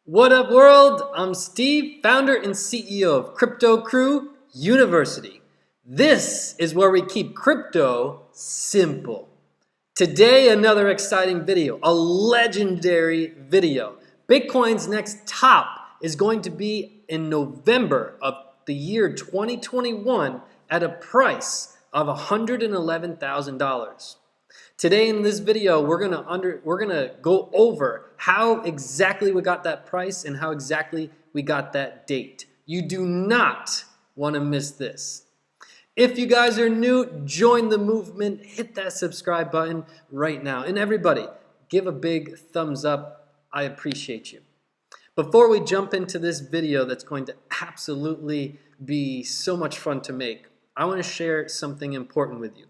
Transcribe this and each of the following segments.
What up, world? I'm Steve, founder and CEO of Crypto Crew University. This is where we keep crypto simple. Today, another exciting video, a legendary video. Bitcoin's next top is going to be in November of the year 2021 at a price of $111,000. Today in this video, we're gonna go over how exactly we got that price and how exactly we got that date. You do not want to miss this. If you guys are new, join the movement, hit that subscribe button right now. And everybody, give a big thumbs up. I appreciate you. Before we jump into this video that's going to absolutely be so much fun to make, I want to share something important with you.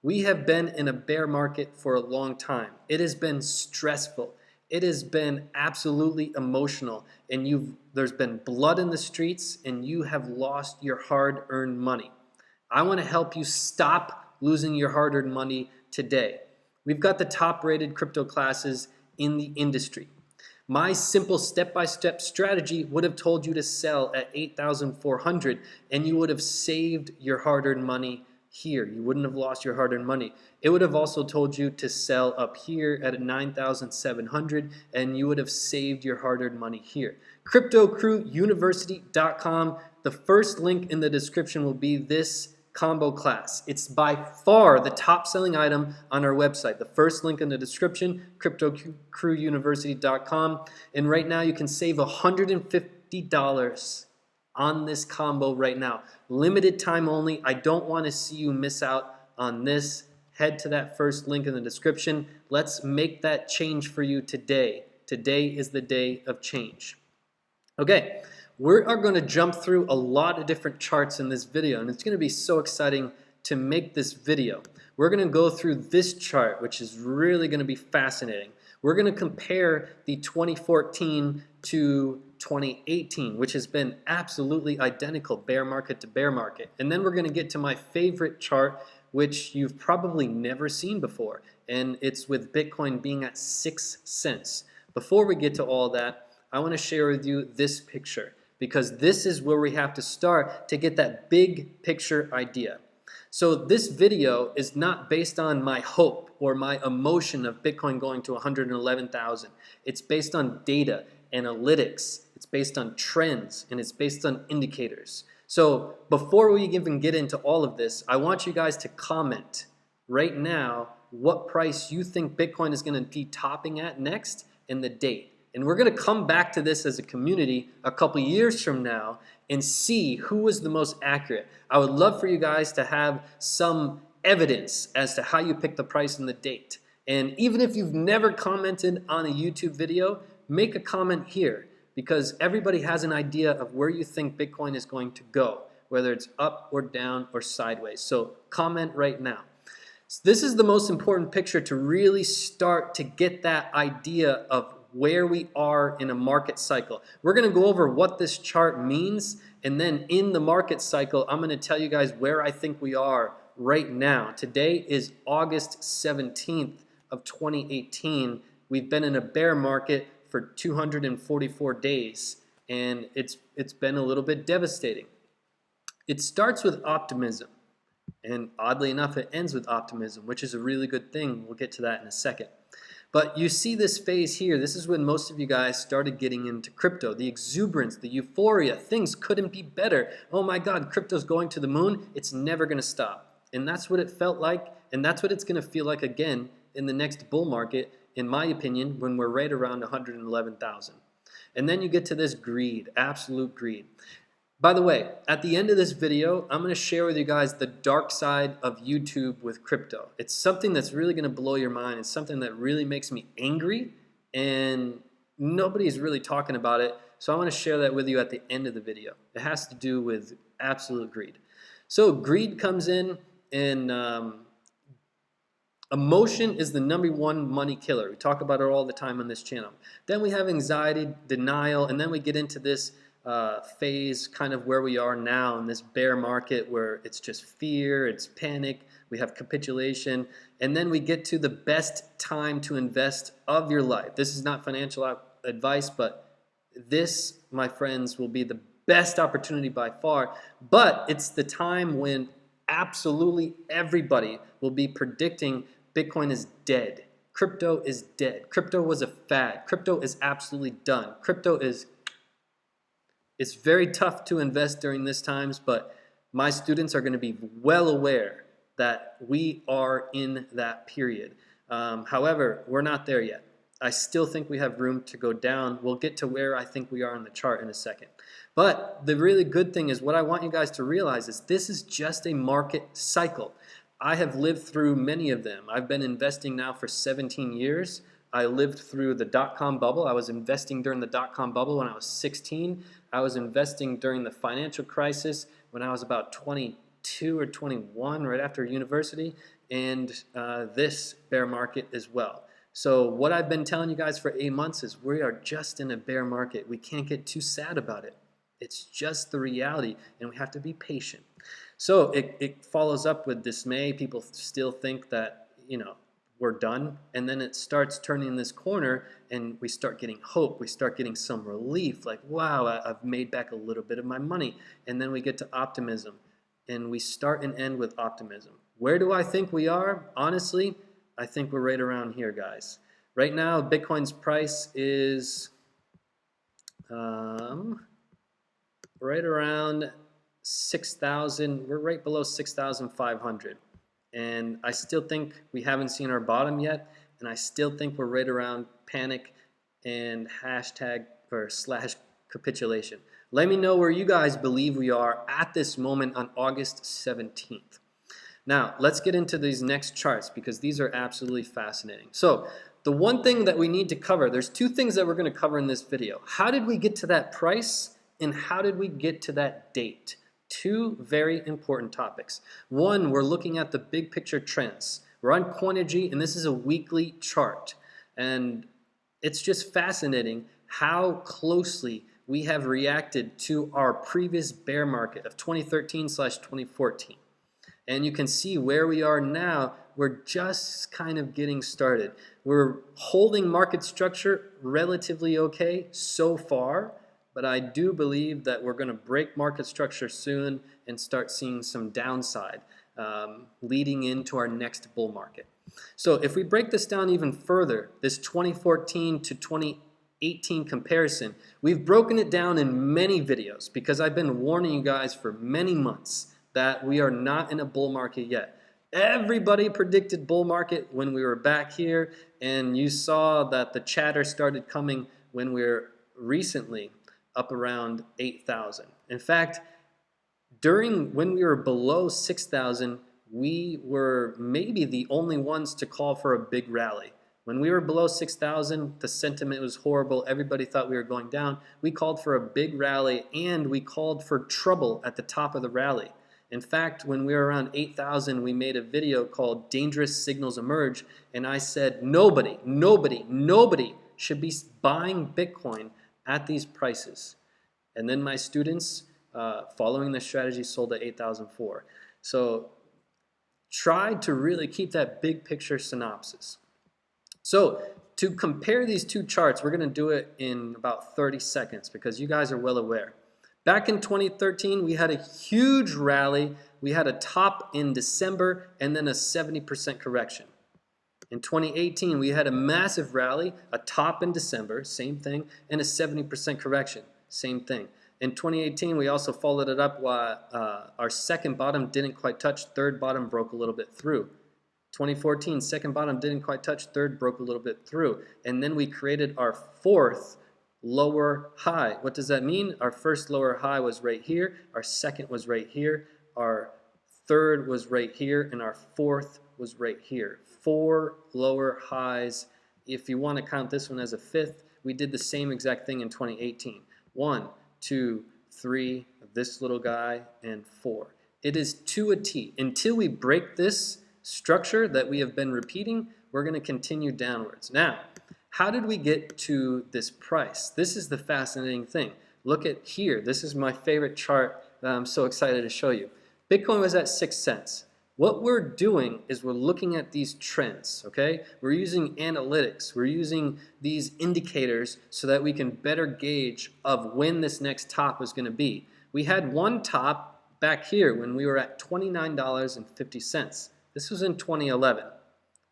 We have been in a bear market for a long time. It has been stressful. It has been absolutely emotional, and there's been blood in the streets, and you have lost your hard-earned money. I want to help you stop losing your hard-earned money today. We've got the top-rated crypto classes in the industry. My simple step-by-step strategy would have told you to sell at 8,400, and you would have saved your hard-earned money here. You wouldn't have lost your hard-earned money. It would have also told you to sell up here at 9,700, and you would have saved your hard-earned money here. CryptoCrewUniversity.com. The first link in the description will be this combo class. It's by far the top selling item on our website. The first link in the description, CryptoCrewUniversity.com. And right now you can save $150 on this combo right now. Limited time only. I don't want to see you miss out on this. Head to that first link in the description. Let's make that change for you today. Today is the day of change. Okay, we are going to jump through a lot of different charts in this video, and it's going to be so exciting to make this video. We're going to go through this chart, which is really going to be fascinating. We're going to compare the 2014 to 2018, which has been absolutely identical, bear market to bear market. And then we're going to get to my favorite chart, which you've probably never seen before, and it's with Bitcoin being at 6 cents. Before we get to all that, I want to share with you this picture, because this is where we have to start to get that big picture idea. So this video is not based on my hope or my emotion of Bitcoin going to 111,000. It's based on data, analytics, it's based on trends, and it's based on indicators. So before we even get into all of this, I want you guys to comment right now what price you think Bitcoin is going to be topping at next and the date. And we're going to come back to this as a community a couple years from now and see who was the most accurate. I would love for you guys to have some evidence as to how you pick the price and the date. And even if you've never commented on a YouTube video, make a comment here, because everybody has an idea of where you think Bitcoin is going to go, whether it's up or down or sideways. So comment right now. So this is the most important picture to really start to get that idea of where we are in a market cycle. We're going to go over what this chart means, and then in the market cycle, I'm going to tell you guys where I think we are right now. Today is August 17th of 2018. We've been in a bear market for 244 days, and it's been a little bit devastating. It starts with optimism, and oddly enough, it ends with optimism, which is a really good thing. We'll get to that in a second. But you see this phase here. This is when most of you guys started getting into crypto. The exuberance, the euphoria, things couldn't be better. Oh my God, crypto's going to the moon. It's never going to stop. And that's what it felt like, and that's what it's going to feel like again in the next bull market, in my opinion, when we're right around 111,000. And then you get to this greed, absolute greed. By the way, at the end of this video, I'm going to share with you guys the dark side of YouTube with crypto. It's something that's really going to blow your mind. It's something that really makes me angry, and nobody's really talking about it. So I want to share that with you at the end of the video. It has to do with absolute greed. So greed comes in, and emotion is the #1 money killer. We talk about it all the time on this channel. Then we have anxiety, denial, and then we get into this phase, kind of where we are now in this bear market, where it's just fear, it's panic, we have capitulation, and then we get to the best time to invest of your life. This is not financial advice, but This, my friends, will be the best opportunity by far, but it's the time when absolutely everybody will be predicting Bitcoin is dead. Crypto is dead. Crypto was a fad. Crypto is absolutely done. Crypto is, it's very tough to invest during this times, but my students are going to be well aware that we are in that period. However, we're not there yet. I still think we have room to go down. We'll get to where I think we are on the chart in a second. But the really good thing is, what I want you guys to realize is this is just a market cycle. I have lived through many of them. I've been investing now for 17 years. I lived through the dot-com bubble. I was investing during the dot-com bubble when I was 16. I was investing during the financial crisis when I was about 22 or 21, right after university, and this bear market as well. So what I've been telling you guys for 8 months is we are just in a bear market. We can't get too sad about it. It's just the reality, and we have to be patient. So it follows up with dismay. People still think that, we're done, and then it starts turning this corner, and we start getting hope. We start getting some relief, like, wow, I've made back a little bit of my money. And then we get to optimism, and we start and end with optimism. Where do I think we are? Honestly, I think we're right around here, guys. Right now, Bitcoin's price is right around 6,000. We're right below 6,500. And I still think we haven't seen our bottom yet. And I still think we're right around panic and hashtag or slash capitulation. Let me know where you guys believe we are at this moment on August 17th. Now, let's get into these next charts because these are absolutely fascinating. So, the one thing that we need to cover, there's two things that we're going to cover in this video. How did we get to that price, and how did we get to that date? Two very important topics. One, we're looking at the big picture trends. We're on Coinigy, and this is a weekly chart. And it's just fascinating how closely we have reacted to our previous bear market of 2013/2014. And you can see where we are now. We're just kind of getting started. We're holding market structure relatively okay so far, but I do believe that we're going to break market structure soon and start seeing some downside leading into our next bull market. So if we break this down even further, this 2014 to 2018 comparison, we've broken it down in many videos because I've been warning you guys for many months that we are not in a bull market yet. Everybody predicted bull market when we were back here, and you saw that the chatter started coming when we were recently up around 8,000. In fact, when we were below 6,000, we were maybe the only ones to call for a big rally. When we were below 6,000, the sentiment was horrible. Everybody thought we were going down. We called for a big rally, and we called for trouble at the top of the rally. In fact, when we were around 8,000, we made a video called Dangerous Signals Emerge, and I said nobody should be buying Bitcoin at these prices. And then my students, following the strategy, sold at 8,004. So try to really keep that big picture synopsis. So to compare these two charts, we're going to do it in about 30 seconds because you guys are well aware. Back in 2013, we had a huge rally. We had a top in December and then a 70% correction. In 2018, we had a massive rally, a top in December, same thing, and a 70% correction, same thing. In 2018, we also followed it up while our second bottom didn't quite touch, third bottom broke a little bit through. 2014, second bottom didn't quite touch, third broke a little bit through. And then we created our fourth lower high. What does that mean? Our first lower high was right here, our second was right here, our third was right here, and our fourth was right here. 4 lower highs. If you want to count this one as a fifth, we did the same exact thing in 2018. 1, 2, 3, this little guy, and 4. It is to a T. Until we break this structure that we have been repeating, we're going to continue downwards. Now, how did we get to this price? This is the fascinating thing. Look at here. This is my favorite chart that I'm so excited to show you. Bitcoin was at 6 cents. What we're doing is we're looking at these trends, okay? We're using analytics. We're using these indicators so that we can better gauge of when this next top is going to be. We had one top back here when we were at $29.50. This was in 2011.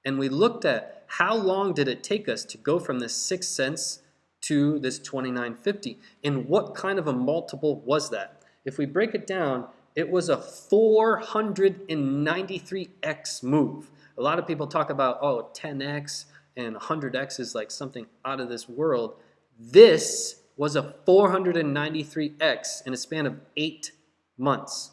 And we looked at how long did it take us to go from this 6 cents to this $29.50, and what kind of a multiple was that? If we break it down, it was a 493x move. A lot of people talk about, oh, 10x and 100x is like something out of this world. This was a 493x in a span of 8 months.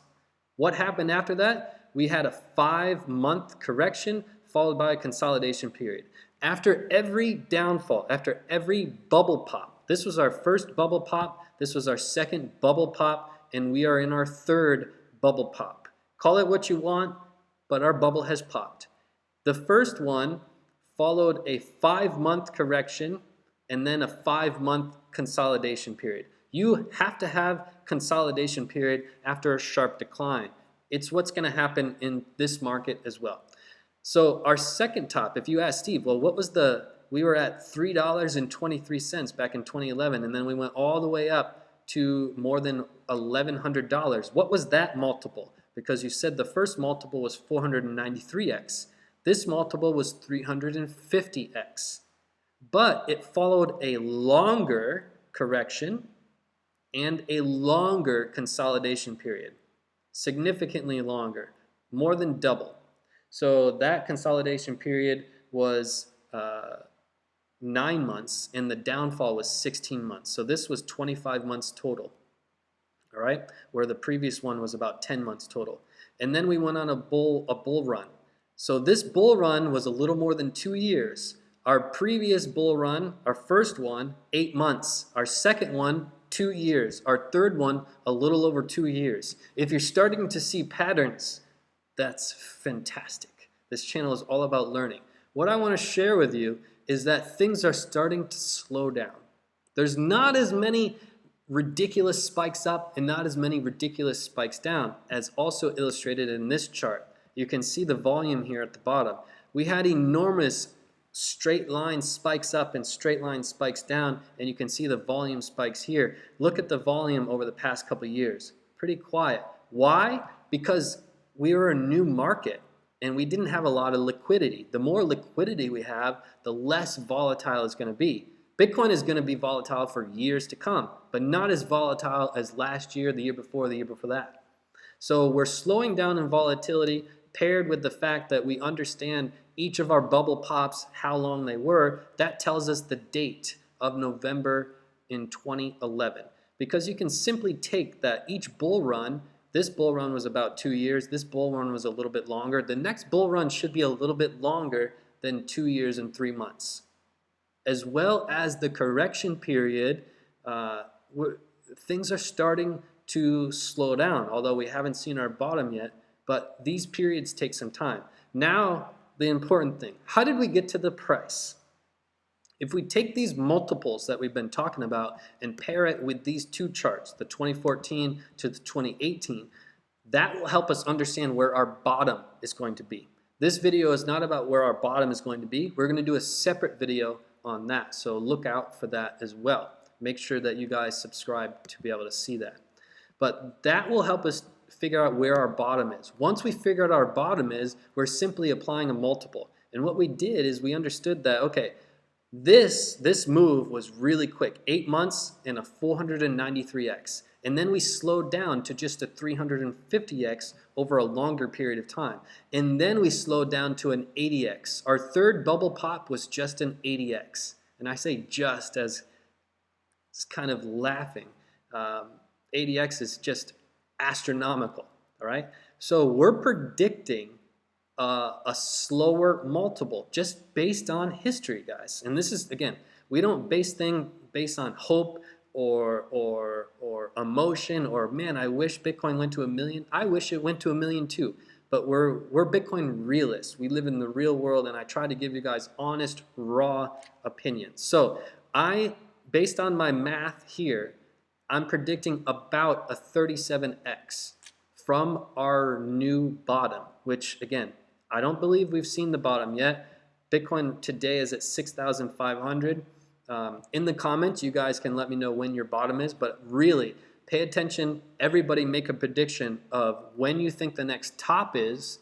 What happened after that? We had a 5-month correction followed by a consolidation period. After every downfall, after every bubble pop, this was our first bubble pop, this was our second bubble pop, and we are in our third bubble pop. Call it what you want, but our bubble has popped. The first one followed a 5-month correction and then a 5-month consolidation period. You have to have consolidation period after a sharp decline. It's what's going to happen in this market as well. So our second top, if you ask Steve, well, what was we were at $3.23 back in 2011, and then we went all the way up to more than $1,100. What was that multiple? Because you said the first multiple was 493x. This multiple was 350x. But it followed a longer correction and a longer consolidation period. Significantly longer, more than double. So that consolidation period was 9 months, and the downfall was 16 months. So this was 25 months total, all right, where the previous one was about 10 months total. And then we went on a bull run. So this bull run was a little more than 2 years. Our previous bull run, our first one, 8 months. Our second one, 2 years. Our third one, a little over 2 years. If you're starting to see patterns, that's fantastic. This channel is all about learning. What I want to share with you is that things are starting to slow down. There's not as many ridiculous spikes up and not as many ridiculous spikes down, as also illustrated in this chart. You can see the volume here at the bottom. We had enormous straight line spikes up and straight line spikes down, and you can see the volume spikes here. Look at the volume over the past couple of years. Pretty quiet. Why? Because we were a new market and we didn't have a lot of liquidity. The more liquidity we have, the less volatile it's going to be. Bitcoin is going to be volatile for years to come, but not as volatile as last year, the year before that. So we're slowing down in volatility, paired with the fact that we understand each of our bubble pops, how long they were. That tells us the date of November in 2011. Because you can simply take that each bull run. This bull run was about 2 years. This bull run was a little bit longer. The next bull run should be a little bit longer than 2 years and 3 months. As well as the correction period, things are starting to slow down, although we haven't seen our bottom yet, but these periods take some time. Now, the important thing, how did we get to the price? If we take these multiples that we've been talking about and pair it with these two charts, the 2014 to the 2018, that will help us understand where our bottom is going to be. This video is not about where our bottom is going to be. We're going to do a separate video on that, so look out for that as well. Make sure that you guys subscribe to be able to see that. But that will help us figure out where our bottom is. Once we figure out our bottom is, we're simply applying a multiple. And what we did is we understood that, okay, this move was really quick, 8 months and a 493x. And then we slowed down to just a 350x over a longer period of time. And then we slowed down to an 80x. Our third bubble pop was just an 80x. And I say just as it's kind of laughing. 80x is just astronomical, all right? So we're predicting a slower multiple just based on history, guys. And this is, again, we don't base things based on hope or emotion or, man, I wish Bitcoin went to 1 million. I wish it went to 1 million too. But we're Bitcoin realists. We live in the real world, and I try to give you guys honest, raw opinions. So based on my math here, I'm predicting about a 37x from our new bottom, which again, I don't believe we've seen the bottom yet. Bitcoin today is at 6,500. In the comments, you guys can let me know when your bottom is, but really pay attention. Everybody make a prediction of when you think the next top is,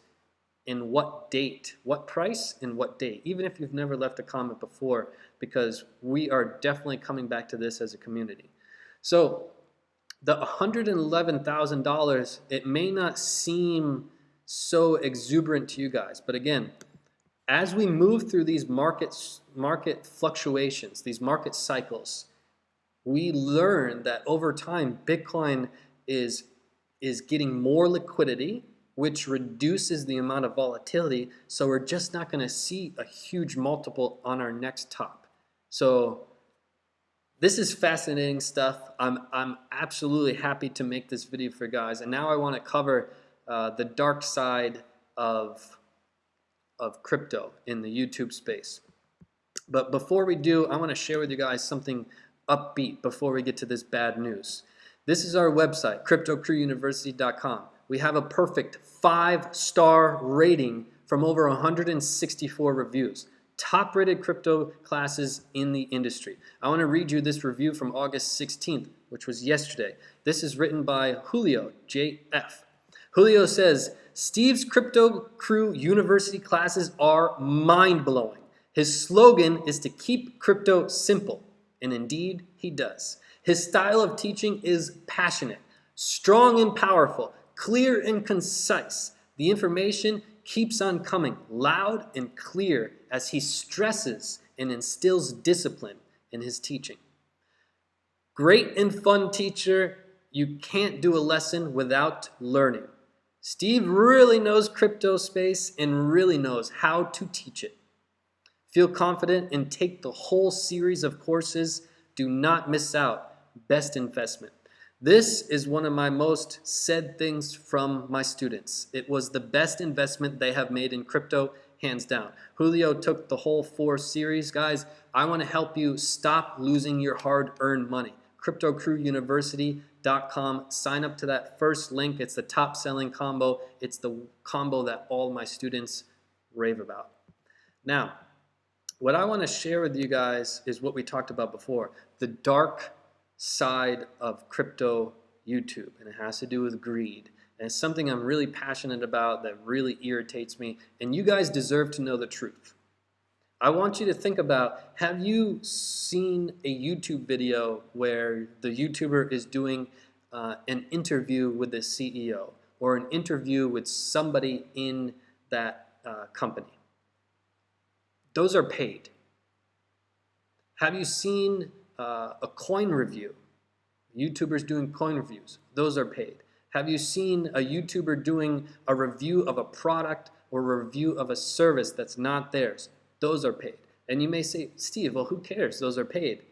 in what date, what price, and what date, even if you've never left a comment before, because we are definitely coming back to this as a community. So the $111,000, it may not seem so exuberant to you guys, but again, as we move through these market fluctuations, these market cycles, we learn that over time, Bitcoin is getting more liquidity, which reduces the amount of volatility. So we're just not going to see a huge multiple on our next top. So this is fascinating stuff. I'm absolutely happy to make this video for you guys. And now I want to cover the dark side of crypto in the YouTube space. But before we do, I want to share with you guys something upbeat before we get to this bad news. This is our website, cryptocrewuniversity.com. We have a perfect 5-star rating from over 164 reviews. Top rated crypto classes in the industry. I want to read you this review from August 16th, which was yesterday. This is written by Julio, JF. Julio says, Steve's Crypto Crew University classes are mind-blowing. His slogan is to keep crypto simple, and indeed he does. His style of teaching is passionate, strong and powerful, clear and concise. The information keeps on coming loud and clear as he stresses and instills discipline in his teaching. Great and fun teacher. You can't do a lesson without learning. Steve really knows crypto space and really knows how to teach it. Feel confident and take the whole series of courses. Do not miss out. Best investment. This is one of my most said things from my students. It was the best investment they have made in crypto, hands down. Julio took the whole 4 series. Guys, I want to help you stop losing your hard-earned money. CryptoCrewUniversity.com. Sign up to that first link. It's the top-selling combo. It's the combo that all my students rave about. Now, what I want to share with you guys is what we talked about before, the dark side of crypto YouTube, and it has to do with greed. And it's something I'm really passionate about that really irritates me, and you guys deserve to know the truth. I want you to think about, have you seen a YouTube video where the YouTuber is doing an interview with the CEO or an interview with somebody in that company? Those are paid. Have you seen a coin review? YouTubers doing coin reviews. Those are paid. Have you seen a YouTuber doing a review of a product or a review of a service that's not theirs? Those are paid. And you may say, Steve, well, who cares? Those are paid.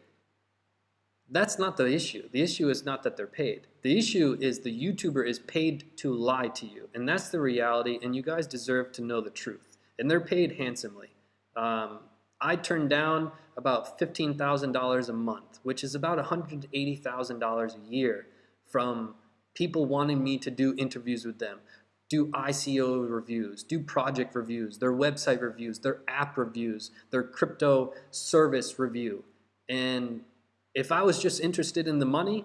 That's not the issue. The issue is not that they're paid. The issue is the YouTuber is paid to lie to you. And that's the reality, and you guys deserve to know the truth. And they're paid handsomely. I turned down about $15,000 a month, which is about $180,000 a year from people wanting me to do interviews with them, do ICO reviews, do project reviews, their website reviews, their app reviews, their crypto service review. And if I was just interested in the money,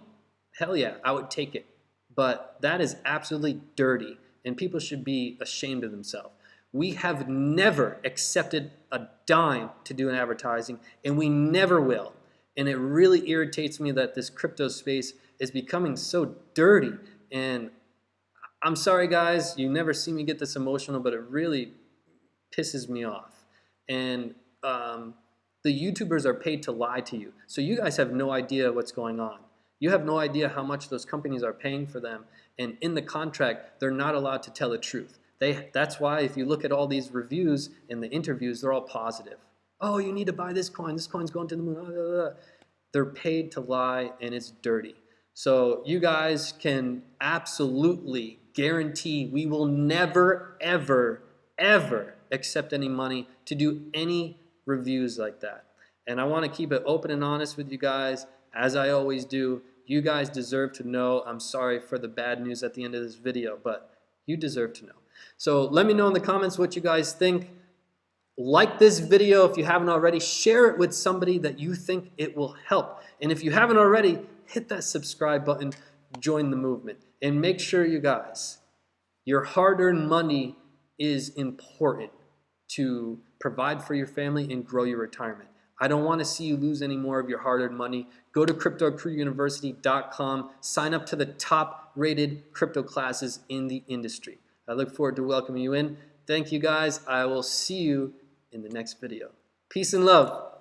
hell yeah, I would take it. But that is absolutely dirty, and people should be ashamed of themselves. We have never accepted a dime to do an advertising, and we never will. And it really irritates me that this crypto space is becoming so dirty. And I'm sorry, guys, you never see me get this emotional, but it really pisses me off. And the YouTubers are paid to lie to you. So you guys have no idea what's going on. You have no idea how much those companies are paying for them. And in the contract, they're not allowed to tell the truth. That's why if you look at all these reviews and the interviews, they're all positive. Oh, you need to buy this coin's going to the moon. They're paid to lie, and it's dirty. So you guys can absolutely guarantee we will never, ever, ever accept any money to do any reviews like that. And I want to keep it open and honest with you guys, as I always do. You guys deserve to know. I'm sorry for the bad news at the end of this video, but you deserve to know. So let me know in the comments what you guys think. Like this video if you haven't already. Share it with somebody that you think it will help. And if you haven't already, hit that subscribe button, join the movement. And make sure, you guys, your hard-earned money is important to provide for your family and grow your retirement. I don't want to see you lose any more of your hard-earned money. Go to CryptoCrewUniversity.com. Sign up to the top-rated crypto classes in the industry. I look forward to welcoming you in. Thank you, guys. I will see you in the next video. Peace and love.